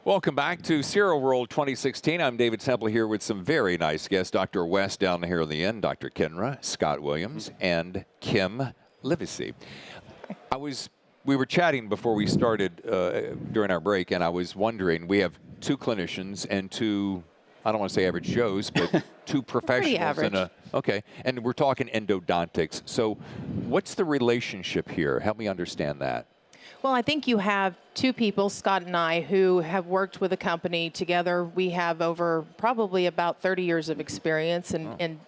Welcome back to SIROWORLD 2016. I'm David Temple here with some very nice guests. Dr. West down here in the end, Dr. Kinra, Scott Williams, and Kim Livesay. We were chatting before we started during our break, and I was wondering, we have two clinicians and two, I don't want to say average Joes, but two professionals. Okay, and we're talking endodontics. So what's the relationship here? Help me understand that. Well, I think you have two people, Scott and I, who have worked with a company together. We have over probably about 30 years of experience in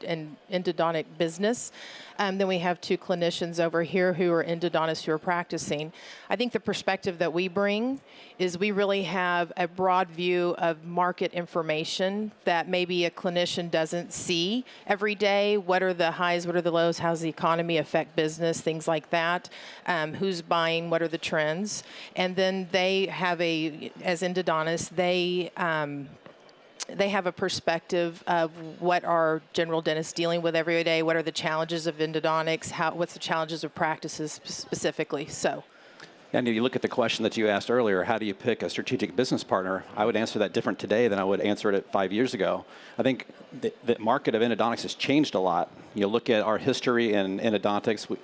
endodontic business. Then we have two clinicians over here who are endodontists who are practicing. I think the perspective that we bring is we really have a broad view of market information that maybe a clinician doesn't see every day. What are the highs, what are the lows, how's the economy affect business, things like that. Who's buying, what are the trends. And then they have as endodontists, they have a perspective of what are general dentists dealing with every day, what are the challenges of endodontics, what's the challenges of practices specifically. So. And if you look at the question that you asked earlier, how do you pick a strategic business partner? I would answer that different today than I would answer it 5 years ago. I think the market of endodontics has changed a lot. You look at our history in endodontics.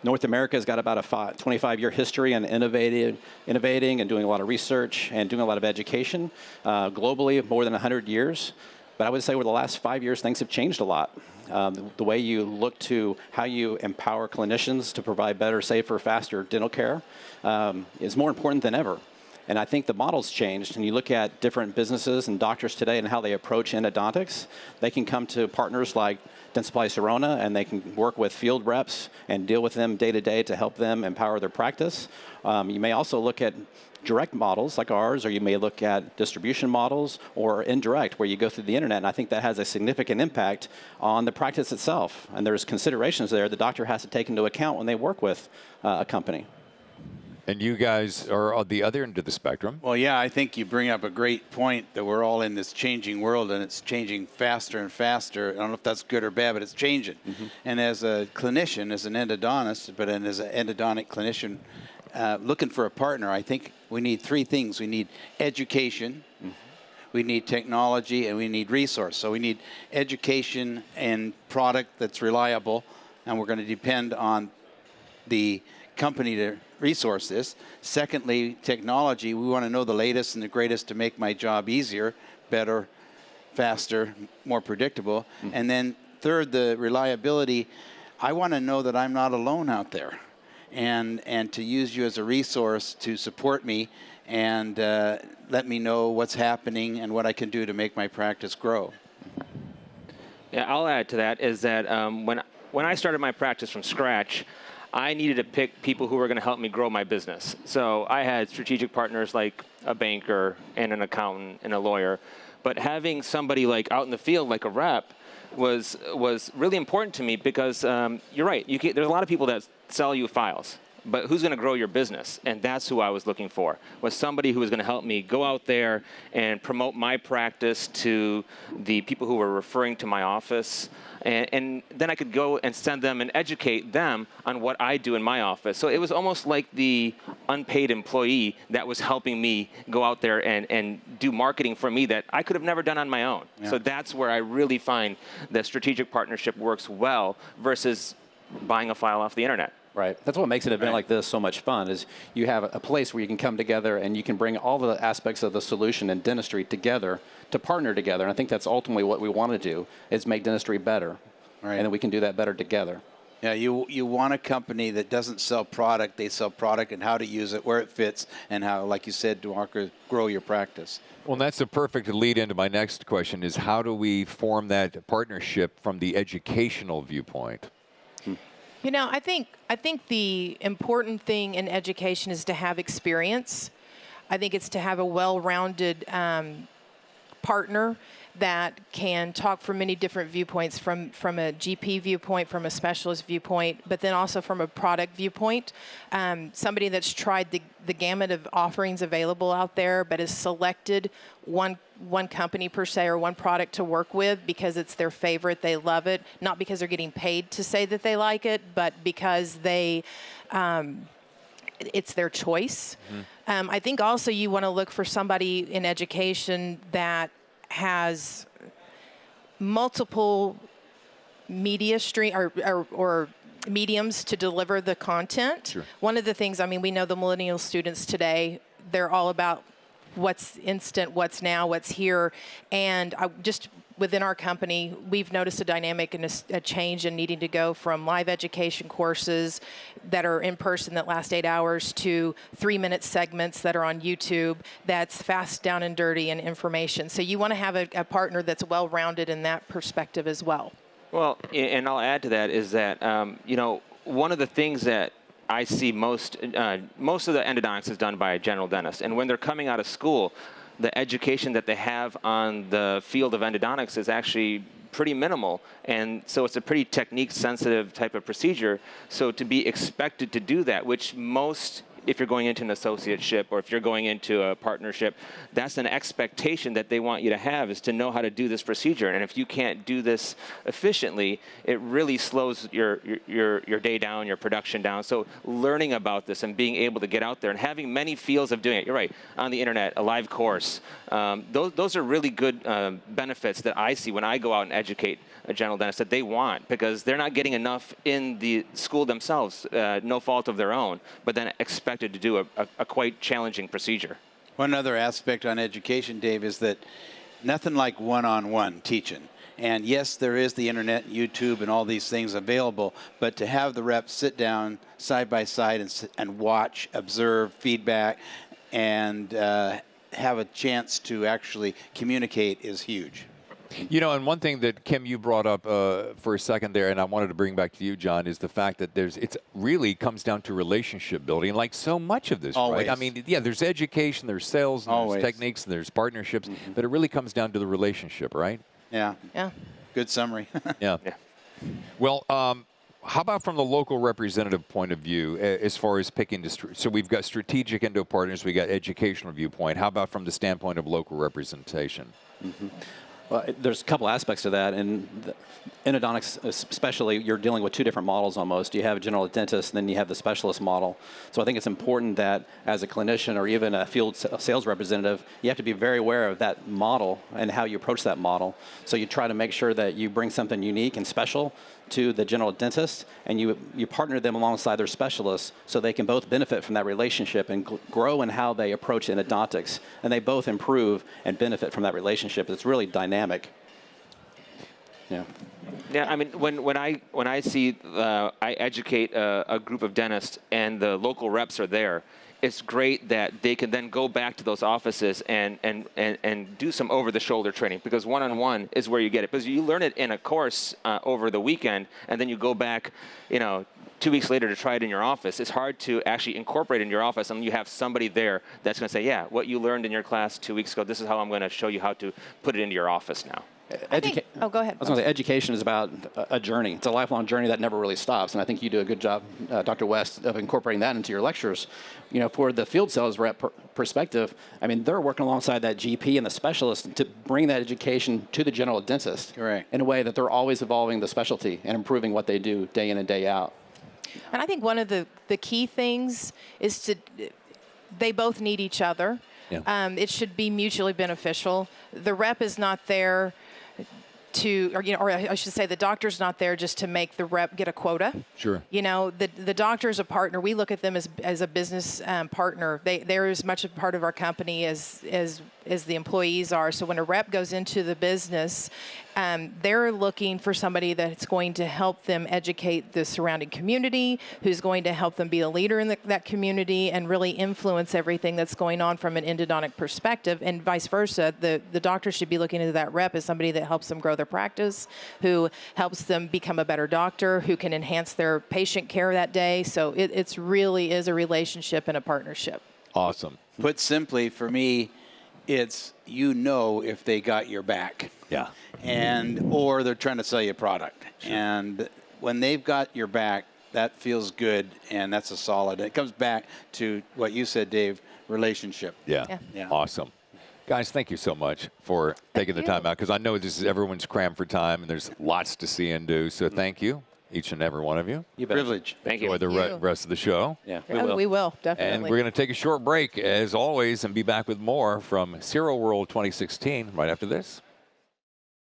North America has got about a 25-year history in innovating and doing a lot of research and doing a lot of education. Globally, more than 100 years. But I would say over the last 5 years, things have changed a lot. The way you look to how you empower clinicians to provide better, safer, faster dental care is more important than ever. And I think the model's changed, and you look at different businesses and doctors today and how they approach endodontics. They can come to partners like Dentsply, Sirona, and they can work with field reps and deal with them day to day to help them empower their practice. You may also look at direct models like ours, or you may look at distribution models or indirect, where you go through the internet, and I think that has a significant impact on the practice itself. And there's considerations there the doctor has to take into account when they work with a company. And you guys are on the other end of the spectrum. Well, yeah, I think you bring up a great point that we're all in this changing world, and it's changing faster and faster. I don't know if that's good or bad, but it's changing. And as a clinician, as an endodontist, but as an endodontic clinician, looking for a partner, I think we need three things. We need education, we need technology, and we need resource. So we need education and product that's reliable, and we're going to depend on the company to resource this. Secondly, technology. We want to know the latest and the greatest to make my job easier, better, faster, more predictable. And then third, the reliability. I want to know that I'm not alone out there, and to use you as a resource to support me and let me know what's happening and what I can do to make my practice grow. Yeah, I'll add to that is that when I started my practice from scratch, I needed to pick people who were going to help me grow my business. So I had strategic partners like a banker and an accountant and a lawyer. But having somebody like out in the field, like a rep, was really important to me because you're right. There's a lot of people that sell you files. But who's going to grow your business? And that's who I was looking for, was somebody who was going to help me go out there and promote my practice to the people who were referring to my office. And then I could go and send them and educate them on what I do in my office. So it was almost like the unpaid employee that was helping me go out there and do marketing for me that I could have never done on my own. Yeah. So that's where I really find the strategic partnership works well versus buying a file off the internet. Right. That's what makes an event like this so much fun, is you have a place where you can come together and you can bring all the aspects of the solution in dentistry together to partner together. And I think that's ultimately what we want to do, is make dentistry better. Right. And then we can do that better together. Yeah, you want a company that doesn't sell product. They sell product and how to use it, where it fits, and how, like you said, Diwakar, grow your practice. Well, that's a perfect lead into my next question, is how do we form that partnership from the educational viewpoint? You know, I think the important thing in education is to have experience. I think it's to have a well-rounded partner that can talk from many different viewpoints, from a GP viewpoint, from a specialist viewpoint, but then also from a product viewpoint. Somebody that's tried the gamut of offerings available out there, but has selected one company per se, or one product to work with because it's their favorite, they love it, not because they're getting paid to say that they like it, but because it's their choice. I think also you want to look for somebody in education that has multiple media stream or mediums to deliver the content. Sure. One of the things, I mean, we know the millennial students today, they're all about what's instant, what's now, what's here. And just within our company, we've noticed a dynamic and a change in needing to go from live education courses that are in person that last 8 hours to 3-minute segments that are on YouTube that's fast, down and dirty and information. So you want to have a partner that's well-rounded in that perspective as well. Well, and I'll add to that is that, you know, one of the things that I see most of the endodontics is done by a general dentist. And when they're coming out of school, the education that they have on the field of endodontics is actually pretty minimal. And so it's a pretty technique-sensitive type of procedure. So to be expected to do that, which most, if you're going into an associateship or if you're going into a partnership, that's an expectation that they want you to have, is to know how to do this procedure. And if you can't do this efficiently, it really slows your day down, your production down. So learning about this and being able to get out there and having many fields of doing it, you're right, on the internet, a live course, those are really good benefits that I see when I go out and educate a general dentist that they want, because they're not getting enough in the school themselves, no fault of their own, but then expected to do a quite challenging procedure. One other aspect on education, Dave, is that nothing like one-on-one teaching. And yes, there is the internet, YouTube, and all these things available, but to have the reps sit down side by side and watch, observe, feedback, and have a chance to actually communicate is huge. You know, and one thing that, Kim, you brought up for a second there, and I wanted to bring back to you, John, is the fact that it really comes down to relationship building, like so much of this, Always. right? I mean, yeah, there's education, there's sales, and Always. there's techniques, and there's partnerships, but it really comes down to the relationship, right? Yeah. Yeah. Good summary. Yeah. Well, how about from the local representative point of view, as far as picking, so we've got strategic endo partners, we got educational viewpoint. How about from the standpoint of local representation? Well, there's a couple aspects to that. In endodontics especially, you're dealing with two different models almost. You have a general dentist, and then you have the specialist model. So I think it's important that as a clinician or even a field sales representative, you have to be very aware of that model and how you approach that model. So you try to make sure that you bring something unique and special to the general dentist, and you partner them alongside their specialists so they can both benefit from that relationship and grow in how they approach endodontics. And they both improve and benefit from that relationship. It's really dynamic. Yeah. Yeah, I mean, when I see I educate a group of dentists and the local reps are there, it's great that they can then go back to those offices and do some over-the-shoulder training, because one-on-one is where you get it. Because you learn it in a course over the weekend, and then you go back, 2 weeks later to try it in your office. It's hard to actually incorporate it in your office, and you have somebody there that's going to say, yeah, what you learned in your class 2 weeks ago, this is how I'm going to show you how to put it into your office now. Oh, go ahead. I was going to say, education is about a journey. It's a lifelong journey that never really stops, and I think you do a good job, Dr. West, of incorporating that into your lectures. For the field sales rep perspective, I mean, they're working alongside that GP and the specialist to bring that education to the general dentist. Correct. In a way that they're always evolving the specialty and improving what they do day in and day out. And I think one of the key things is they both need each other. Yeah. It should be mutually beneficial. The rep is not there or I should say the doctor's not there just to make the rep get a quota. Sure. The doctor's a partner. We look at them as a business partner. They're as much a part of our company as the employees are. So when a rep goes into the business, they're looking for somebody that's going to help them educate the surrounding community, who's going to help them be a leader in that community and really influence everything that's going on from an endodontic perspective, and vice versa. The doctor should be looking at that rep as somebody that helps them grow their practice, who helps them become a better doctor, who can enhance their patient care that day. So it's really is a relationship and a partnership. Awesome. Put simply, for me, it's if they got your back. Yeah. Or they're trying to sell you a product. Sure. And when they've got your back, that feels good, and that's a solid. It comes back to what you said, Dave, relationship. Yeah. Awesome. Guys, thank you so much for taking the time out, because I know this is everyone's crammed for time, and there's lots to see and do, so thank you. each and every one of you. You bet. Privilege. Thank you. Enjoy the Thank you. rest of the show. Yeah, Oh, we will, definitely. And we're going to take a short break, as always, and be back with more from SIROWORLD 2016 right after this.